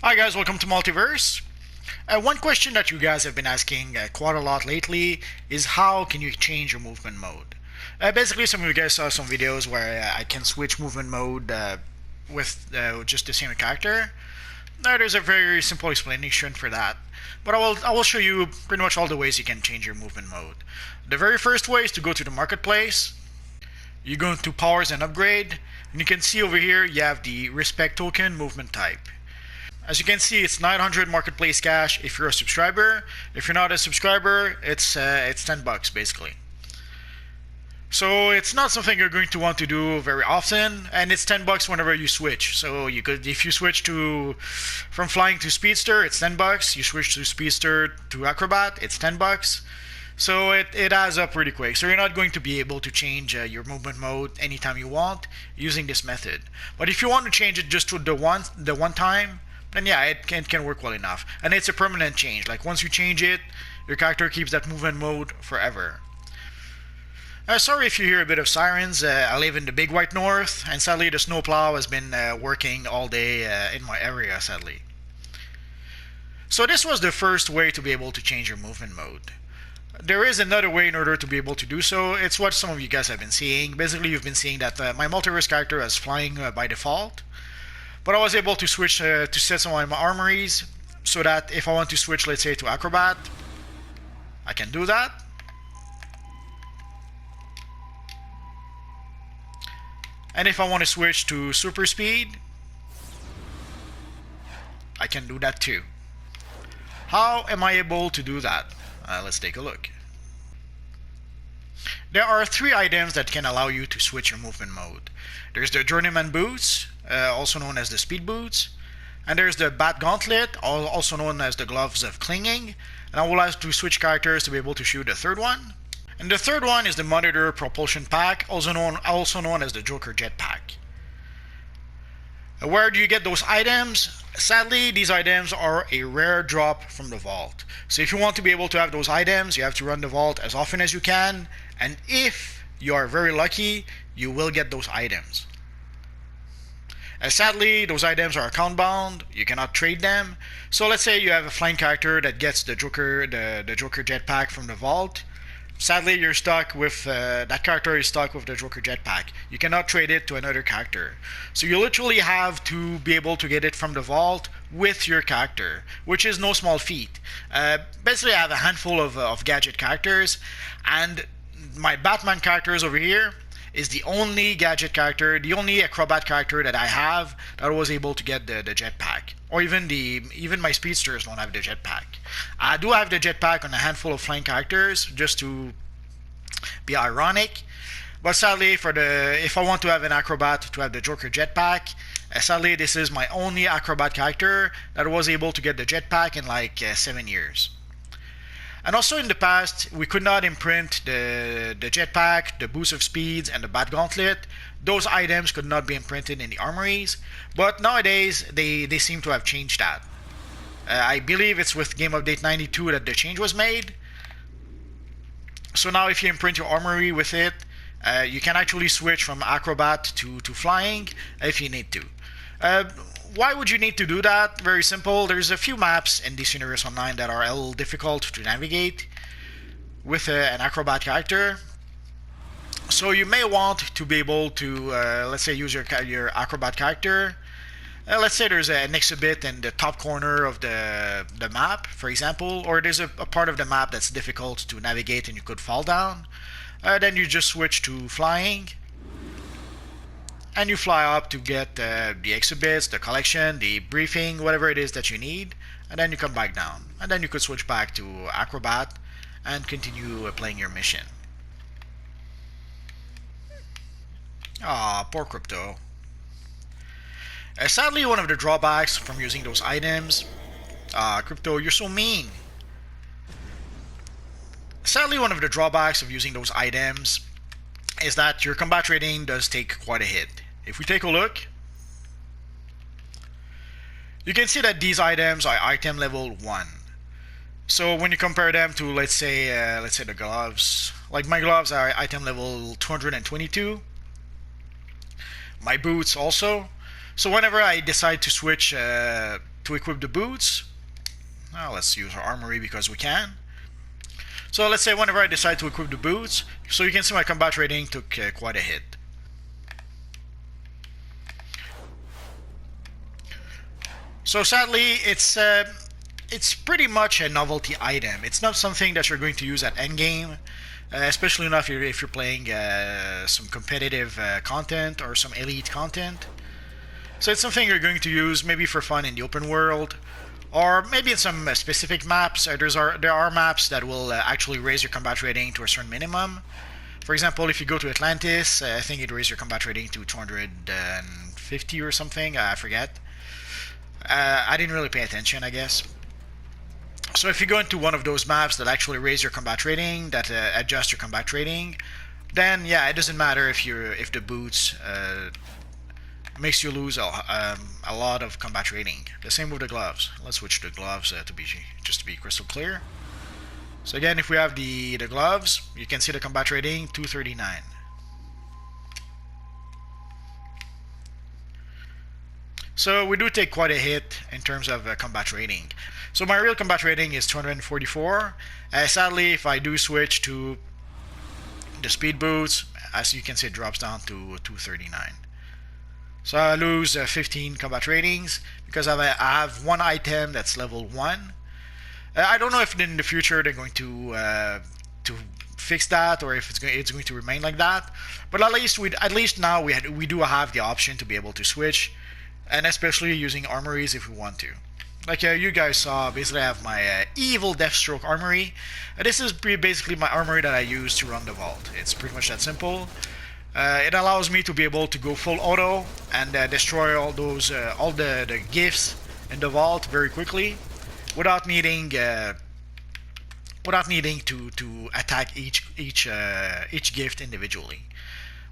Hi guys, welcome to Multiverse. One question that you guys have been asking quite a lot lately is how can you change your movement mode? Basically, some of you guys saw some videos where I can switch movement mode with just the same character. There's a very simple explanation for that, but I will show you pretty much all the ways you can change your movement mode. The very first way is to go to the marketplace. You go into powers and upgrade, and you can see over here you have the respect token movement type. As you can see, it's 900 marketplace cash if you're a subscriber. If you're not a subscriber, it's 10 bucks basically. So it's not something you're going to want to do very often, and it's 10 bucks whenever you switch. So you could, if you switch from flying to speedster, it's 10 bucks. You switch to speedster to acrobat, it's 10 bucks. So it adds up pretty quick. So you're not going to be able to change your movement mode anytime you want using this method. But if you want to change it just to the one time, then yeah, it can work well enough. And it's a permanent change. Like once you change it, your character keeps that movement mode forever. Sorry if you hear a bit of sirens. I live in the big white north, and sadly the snowplow has been working all day in my area, sadly. So this was the first way to be able to change your movement mode. There is another way in order to be able to do so. It's what some of you guys have been seeing. Basically, you've been seeing that my multiverse character is flying by default. But I was able to switch to set some of my armories so that if I want to switch, let's say, to acrobat, I can do that. And if I want to switch to super speed, I can do that too. How am I able to do that? Let's take a look. There are 3 items that can allow you to switch your movement mode. There's the Journeyman Boots, also known as the Speed Boots, and there's the Bat Gauntlet, also known as the Gloves of Clinging, and I will have to switch characters to be able to shoot the third one. And the third one is the Monitor Propulsion Pack, also known as the Joker Jetpack. Where do you get those items? Sadly, these items are a rare drop from the vault. So if you want to be able to have those items, you have to run the vault as often as you can, and if you are very lucky, you will get those items. Sadly, those items are account bound, you cannot trade them. So let's say you have a flying character that gets the Joker Jetpack from the vault. Sadly, you're stuck with that character is stuck with the Joker Jetpack. You cannot trade it to another character. So you literally have to be able to get it from the vault with your character, which is no small feat. Basically, I have a handful of gadget characters, and my Batman characters over here is the only gadget character, the only acrobat character that I have that was able to get the jetpack. Or even my speedsters don't have the jetpack. I do have the jetpack on a handful of flying characters, just to be ironic. But sadly, if I want to have an acrobat to have the Joker jetpack, sadly this is my only acrobat character that was able to get the jetpack in like 7 years. And also in the past, we could not imprint the jetpack, the boost of speeds, and the bat gauntlet. Those items could not be imprinted in the armories, but nowadays they seem to have changed that. I believe it's with Game Update 92 that the change was made. So now if you imprint your armory with it, you can actually switch from acrobat to flying if you need to. Why would you need to do that? Very simple. There's a few maps in DC Universe Online that are a little difficult to navigate with an acrobat character. So you may want to be able to, let's say, use your acrobat character. Let's say there's an exhibit in the top corner of the map, for example, or there's a part of the map that's difficult to navigate and you could fall down. Then you just switch to flying. And you fly up to get the exhibits, the collection, the briefing, whatever it is that you need, and then you come back down. And then you could switch back to acrobat and continue playing your mission. Ah, poor Crypto. Sadly, one of the drawbacks from using those items, Crypto, you're so mean. Sadly, one of the drawbacks of using those items is that your combat rating does take quite a hit. If we take a look, you can see that these items are item level 1. So when you compare them to, let's say the gloves, like my gloves are item level 222. My boots also. So whenever I decide to switch to equip the boots, now let's use our armory because we can. So let's say whenever I decide to equip the boots, so you can see my combat rating took quite a hit. So sadly, it's pretty much a novelty item. It's not something that you're going to use at endgame, especially enough if you're playing some competitive content or some elite content. So it's something you're going to use maybe for fun in the open world, or maybe in some specific maps. There are maps that will actually raise your combat rating to a certain minimum. For example, if you go to Atlantis, I think it raised your combat rating to 250 or something, I forget. I didn't really pay attention, I guess. So if you go into one of those maps that actually raise your combat rating, that adjust your combat rating, then yeah, it doesn't matter if the boots makes you lose a lot of combat rating. The same with the gloves. Let's switch the gloves to be crystal clear. So again, if we have the gloves, you can see the combat rating 239. So we do take quite a hit in terms of combat rating. So my real combat rating is 244. Sadly, if I do switch to the speed boots, as you can see, it drops down to 239. So I lose 15 combat ratings because I have one item that's level 1. I don't know if in the future they're going to fix that, or if it's going to remain like that. But at least now we do have the option to be able to switch, and especially using armories if we want to. Like you guys saw, basically I have my evil Deathstroke armory. This is basically my armory that I use to run the vault. It's pretty much that simple. It allows me to be able to go full auto and destroy all the gifts in the vault very quickly, without needing to attack each gift individually.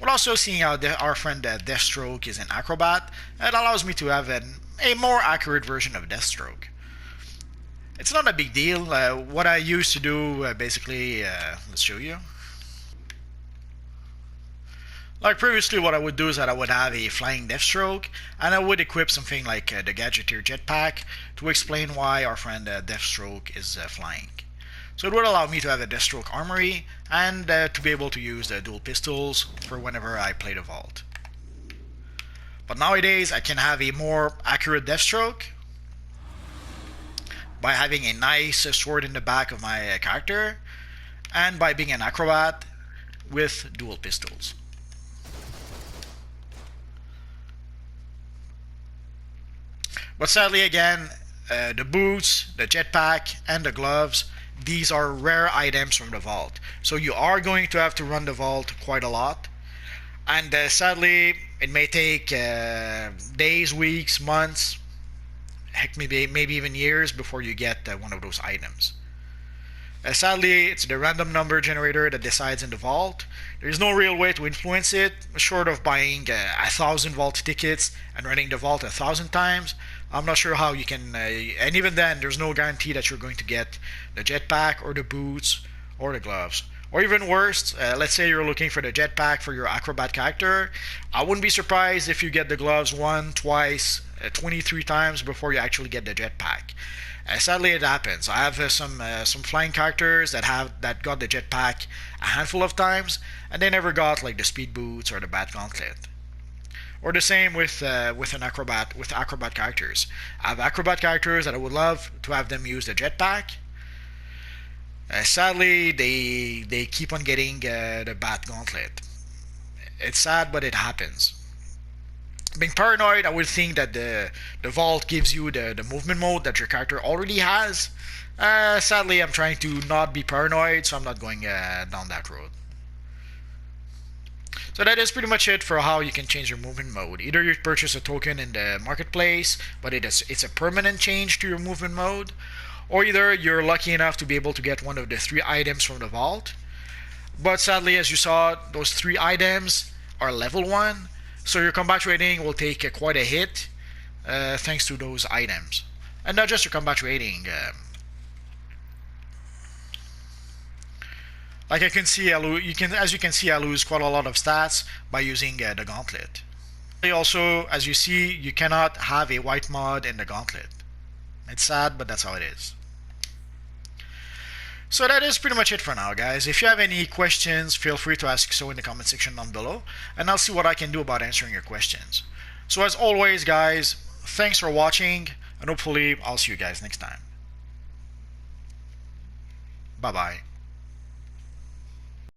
We're also seeing how our friend Deathstroke is an acrobat. It allows me to have a more accurate version of Deathstroke. It's not a big deal. What I used to do, basically, let's show you. Like previously, what I would do is that I would have a flying Deathstroke, and I would equip something like the Gadgeteer Jetpack to explain why our friend Deathstroke is flying. So it would allow me to have a Deathstroke armory, and to be able to use the dual pistols for whenever I play the vault. But nowadays, I can have a more accurate Deathstroke by having a nice sword in the back of my character, and by being an acrobat with dual pistols. But sadly, again, the boots, the jetpack, and the gloves, these are rare items from the vault. So you are going to have to run the vault quite a lot. And sadly, it may take days, weeks, months, heck, maybe even years before you get one of those items. Sadly, it's the random number generator that decides in the vault. There's no real way to influence it, short of buying 1,000 vault tickets and running the vault 1,000 times. I'm not sure how you can, and even then, there's no guarantee that you're going to get the jetpack or the boots or the gloves. Or even worse, let's say you're looking for the jetpack for your acrobat character. I wouldn't be surprised if you get the gloves 1, twice, 23 times before you actually get the jetpack. Sadly, it happens. I have some flying characters that got the jetpack a handful of times, and they never got like the speed boots or the bat gauntlet. Or the same with acrobat characters. I have acrobat characters that I would love to have them use the jetpack. Sadly, they keep on getting the bat gauntlet. It's sad, but it happens. Being paranoid, I would think that the vault gives you the movement mode that your character already has. Sadly, I'm trying to not be paranoid, so I'm not going down that road. So that is pretty much it for how you can change your movement mode. Either you purchase a token in the marketplace, but it's a permanent change to your movement mode, or either you're lucky enough to be able to get one of the 3 items from the vault. But sadly, as you saw, those 3 items are level 1, so your combat rating will take quite a hit thanks to those items. And not just your combat rating. Like I can see, as you can see, I lose quite a lot of stats by using the gauntlet. Also, as you see, you cannot have a white mod in the gauntlet. It's sad, but that's how it is. So that is pretty much it for now, guys. If you have any questions, feel free to ask so in the comment section down below, and I'll see what I can do about answering your questions. So as always, guys, thanks for watching, and hopefully I'll see you guys next time. Bye-bye.